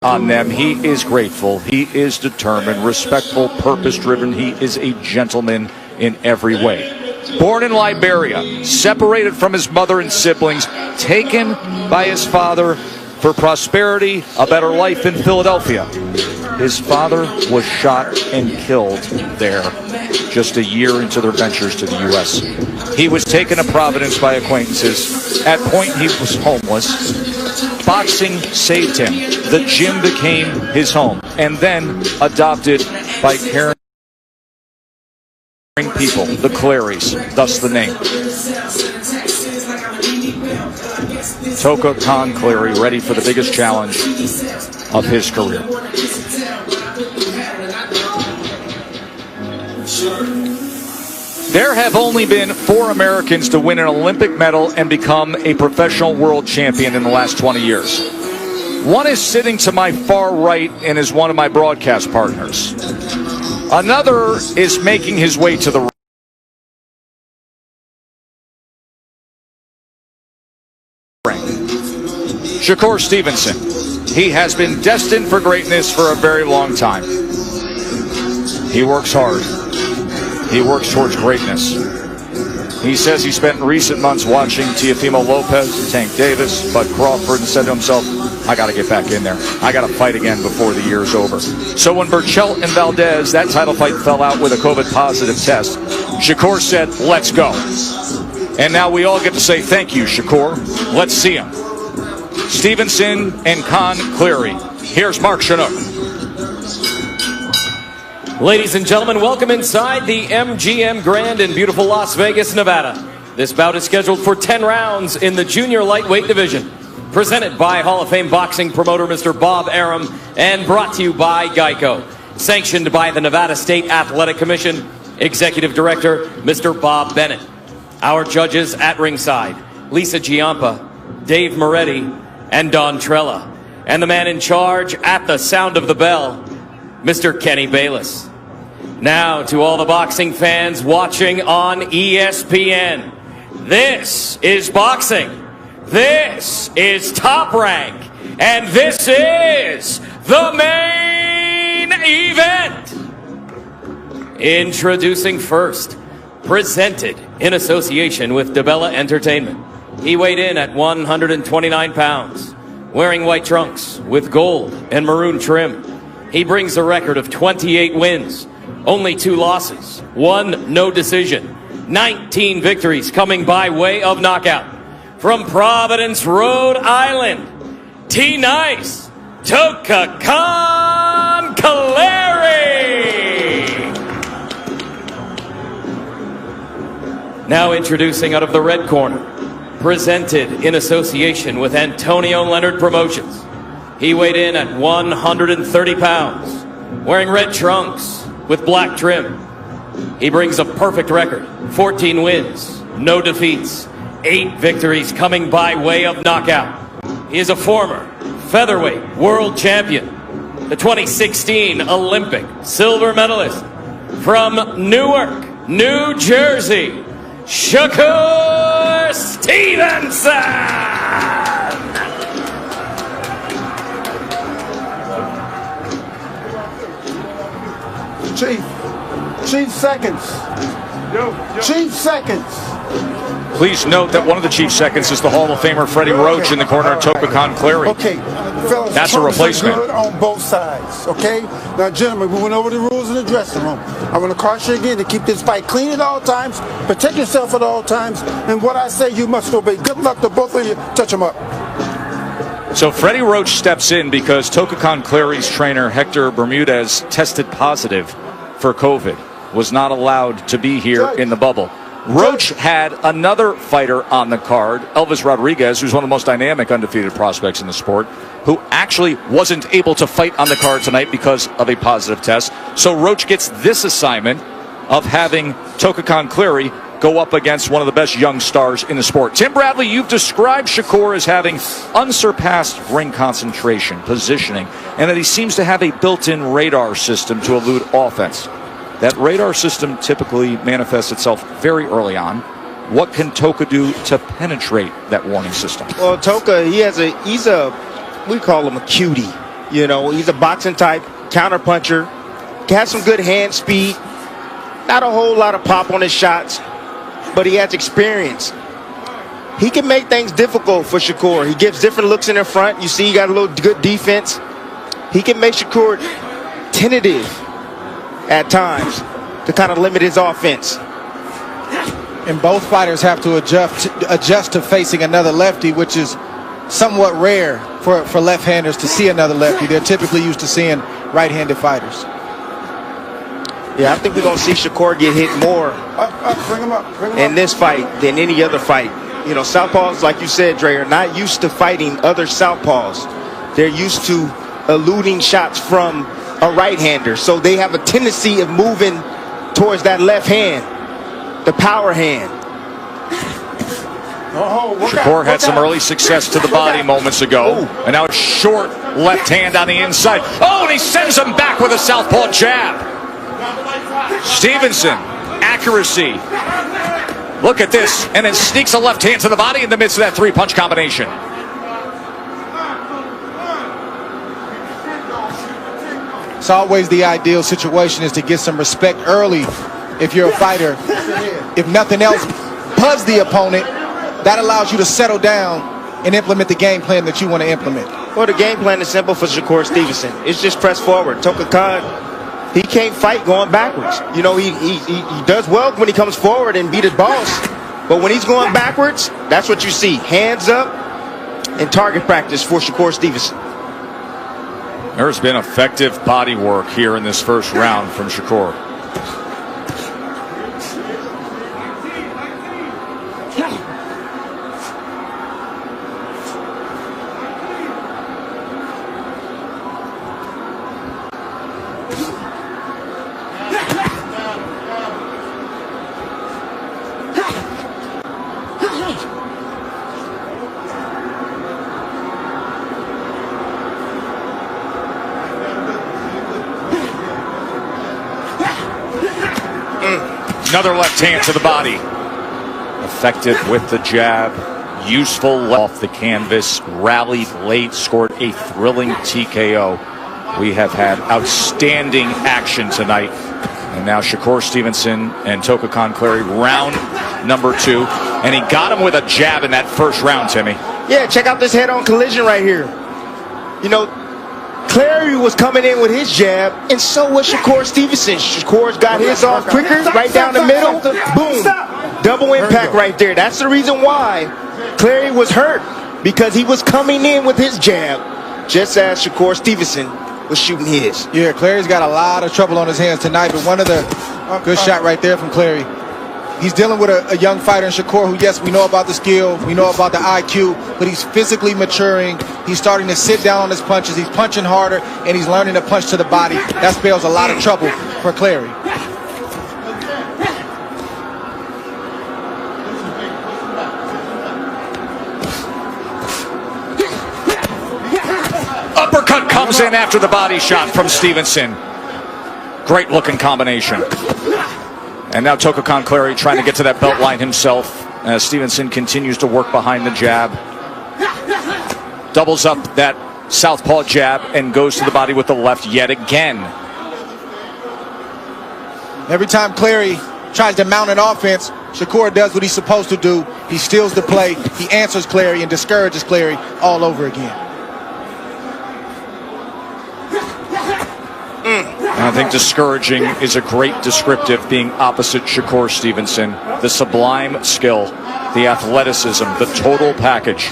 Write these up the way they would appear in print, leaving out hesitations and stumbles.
on them. He is grateful. He is determined, respectful, purpose-driven. He is a gentleman in every way. Born in Liberia, separated from his mother and siblings, taken by his father for prosperity, a better life in Philadelphia. His father was shot and killed there just a year into their ventures to the U.S. He was taken to Providence by acquaintances. At point, he was homeless. Boxing saved him. The gym became his home. And then adopted by caring people, the Clarys, thus the name. Toka Kahn Clary, ready for the biggest challenge of his career. There have only been 4 Americans to win an Olympic medal and become a professional world champion in the last 20 years. One is sitting to my far right and is one of my broadcast partners. Another is making his way to the ring. Shakur Stevenson. He has been destined for greatness for a very long time. He works hard. He works towards greatness. He says he spent recent months watching Teofimo Lopez, Tank Davis, Bud Crawford, and said to himself, I got to get back in there. I got to fight again before the year's over. So when Burchell and Valdez, that title fight fell out with a COVID-positive test, Shakur said, let's go. And now we all get to say thank you, Shakur. Let's see him. Stevenson and Kahn Clary. Here's Mark Chinook. Ladies and gentlemen, welcome inside the MGM Grand in beautiful Las Vegas, Nevada. This bout is scheduled for 10 rounds in the junior lightweight division. Presented by Hall of Fame boxing promoter Mr. Bob Arum and brought to you by Geico. Sanctioned by the Nevada State Athletic Commission, Executive Director Mr. Bob Bennett. Our judges at ringside, Lisa Giampa, Dave Moretti, and Don Trella. And the man in charge at the sound of the bell, Mr. Kenny Bayless. Now to all the boxing fans watching on ESPN, this is boxing. This is Top Rank. And this is the main event. Introducing first, presented in association with DeBella Entertainment. He weighed in at 129 pounds, wearing white trunks with gold and maroon trim. He brings a record of 28 wins, only 2 losses, 1 no decision, 19 victories coming by way of knockout. From Providence, Rhode Island, T-Nice, Toka Kahn Clary. Now introducing out of the red corner, presented in association with Antonio Leonard Promotions. He weighed in at 130 pounds, wearing red trunks with black trim. He brings a perfect record, 14 wins, no defeats, 8 victories coming by way of knockout. He is a former featherweight world champion, the 2016 Olympic silver medalist from Newark, New Jersey, Shakur Stevenson. Chief seconds. Chief seconds. Please note that one of the chief seconds is the Hall of Famer Freddie Roach in the corner of Toka Kahn Clary. Okay, fellas, that's a replacement. Good on both sides, okay? Now, gentlemen, we went over the rules in the dressing room. I'm going to caution you again to keep this fight clean at all times, protect yourself at all times, and what I say you must obey. Good luck to both of you. Touch them up. So Freddie Roach steps in because Toka Kahn Clary's trainer, Hector Bermudez, tested positive for COVID, was not allowed to be here in the bubble. Roach had another fighter on the card, Elvis Rodriguez, who's one of the most dynamic undefeated prospects in the sport, who actually wasn't able to fight on the card tonight because of a positive test. So Roach gets this assignment of having Toka Kahn Clary go up against one of the best young stars in the sport. Tim Bradley, you've described Shakur as having unsurpassed ring concentration, positioning, and that he seems to have a built-in radar system to elude offense. That radar system typically manifests itself very early on. What can Toka do to penetrate that warning system? Well, Toka, we call him a cutie. You know, he's a boxing type counter puncher. He has some good hand speed. Not a whole lot of pop on his shots, but he has experience. He can make things difficult for Shakur. He gives different looks in the front. You see he got a little good defense. He can make Shakur tentative at times to kind of limit his offense. And both fighters have to adjust to facing another lefty, which is somewhat rare for left-handers to see another lefty. They're typically used to seeing right-handed fighters. Yeah, I think we're going to see Shakur get hit more Bring him up. in this fight than any other fight. You know, southpaws, like you said, Dre, are not used to fighting other southpaws. They're used to eluding shots from a right-hander. So they have a tendency of moving towards that left hand, the power hand. Shakur had some early success to the body moments ago. And now a short left hand on the inside. Oh, and he sends him back with a southpaw jab. Stevenson, accuracy. Look at this. And then sneaks a left hand to the body in the midst of that three-punch combination. It's always the ideal situation is to get some respect early if you're a fighter. If nothing else, buzz the opponent. That allows you to settle down and implement the game plan that you want to implement. Well, the game plan is simple for Shakur Stevenson. It's just press forward. Toka Kahn, he can't fight going backwards. You know, he does well when he comes forward and beat his boss. But when he's going backwards, that's what you see. Hands up and target practice for Shakur Stevenson. There's been effective body work here in this first round from Shakur. Another left hand to the body. Effective with the jab. Useful off the canvas. Rallied late. Scored a thrilling TKO. We have had outstanding action tonight. And now Shakur Stevenson and Toka Kahn Clary, round number 2. And he got him with a jab in that first round, Timmy. Yeah, check out this head-on collision right here. You know, Clary was coming in with his jab, and so was Shakur Stevenson. Shakur's got his off quicker, right down the middle. Boom. Double impact right there. That's the reason why Clary was hurt, because he was coming in with his jab, just as Shakur Stevenson was shooting his. Yeah, Clary's got a lot of trouble on his hands tonight, but one of the good shot right there from Clary. He's dealing with a young fighter in Shakur who, yes, we know about the skill, we know about the IQ, but he's physically maturing. He's starting to sit down on his punches. He's punching harder, and he's learning to punch to the body. That spells a lot of trouble for Clary. Uppercut comes in after the body shot from Stevenson. Great looking combination. And now Toka Kahn Clary trying to get to that belt line himself as Stevenson continues to work behind the jab. Doubles up that southpaw jab and goes to the body with the left yet again. Every time Clary tries to mount an offense, Shakur does what he's supposed to do. He steals the play, he answers Clary and discourages Clary all over again. And I think discouraging is a great descriptive, being opposite Shakur Stevenson. The sublime skill, the athleticism, the total package.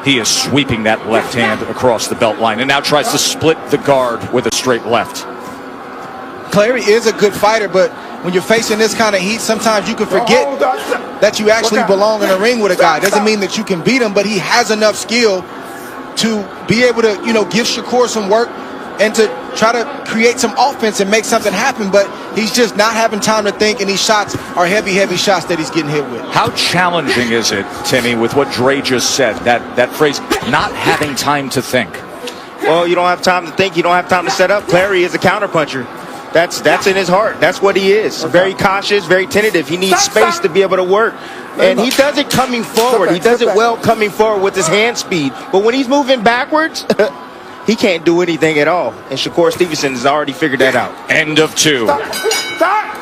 He is sweeping that left hand across the belt line and now tries to split the guard with a straight left. Clary is a good fighter, but when you're facing this kind of heat, sometimes you can forget that you actually belong in a ring with a guy. Doesn't mean that you can beat him, but he has enough skill to be able to, give Shakur some work and to try to create some offense and make something happen, but he's just not having time to think, and these shots are heavy shots that he's getting hit with. How challenging is it, Timmy, with what Dre just said, that phrase, not having time to think? Well, you don't have time to think, you don't have time to set up. Clary is a counterpuncher. That's in his heart. That's what he is. Very cautious, very tentative. He needs space to be able to work. And he does it coming forward. He does it well coming forward with his hand speed. But when he's moving backwards, he can't do anything at all. And Shakur Stevenson has already figured that out. End of 2. Stop.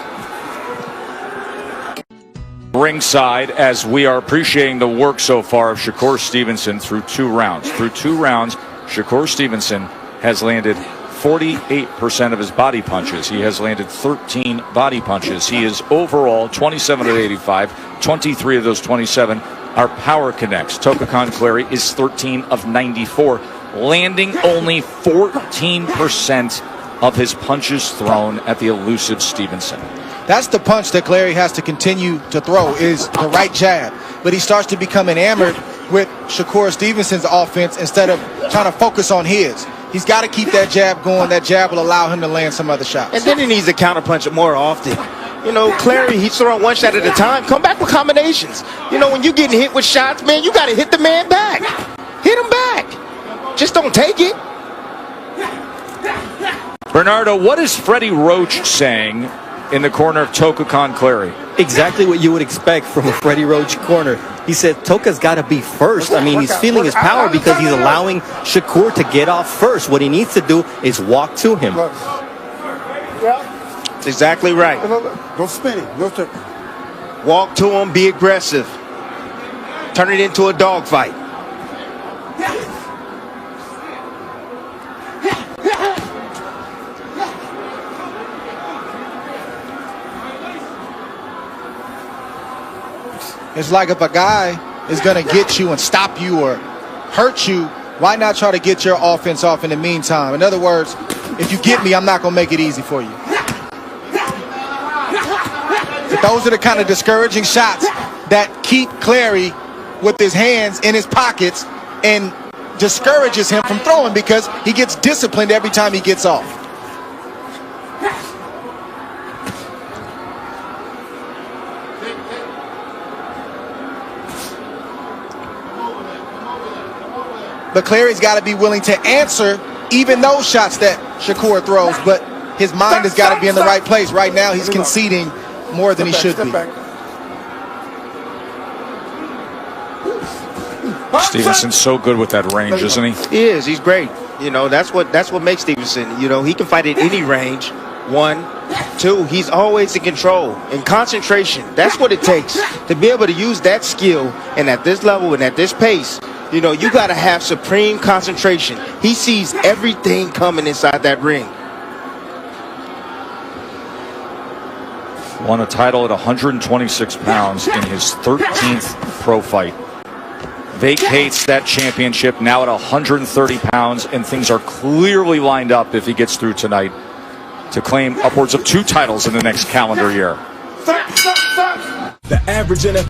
Ringside, as we are appreciating the work so far of Shakur Stevenson through 2 rounds. Through 2 rounds, Shakur Stevenson has landed 48% of his body punches. He has landed 13 body punches. He is overall 27 of 85. 23 of those 27 are power connects. Toka Kahn Clary is 13 of 94, landing only 14% of his punches thrown at the elusive Stevenson. That's the punch that Clary has to continue to throw, is the right jab. But he starts to become enamored with Shakur Stevenson's offense instead of trying to focus on his. He's got to keep that jab going. That jab will allow him to land some other shots. And then he needs to counterpunch it more often. You know, Clary, he's throwing 1 shot at a time. Come back with combinations. You know, when you're getting hit with shots, man, you got to hit the man back. Hit him back. Just don't take it. Bernardo, what is Freddie Roach saying in the corner of Toka Kahn Clary? Exactly what you would expect from a Freddie Roach corner. He said Toka's got to be first. I mean, he's feeling his power because he's allowing Shakur to get off first. What he needs to do is walk to him. That's exactly right. Go spinning. Walk to him, be aggressive. Turn it into a dogfight. It's like if a guy is going to get you and stop you or hurt you, why not try to get your offense off in the meantime? In other words, if you get me, I'm not going to make it easy for you. But those are the kind of discouraging shots that keep Clary with his hands in his pockets and discourages him from throwing because he gets disciplined every time he gets off. But Clary's got to be willing to answer even those shots that Shakur throws. But his mind has got to be in the right place. Right now, he's conceding more than he should be. Stevenson's so good with that range, isn't he? He is. He's great. You know, that's what makes Stevenson. You know, he can fight at any range. 1, 2, he's always in control and concentration. That's what it takes to be able to use that skill. And at this level and at this pace, you know, you got to have supreme concentration. He sees everything coming inside that ring. Won a title at 126 pounds in his 13th pro fight. Vacates that championship now at 130 pounds, and things are clearly lined up if he gets through tonight to claim upwards of 2 titles in the next calendar year. The average NFL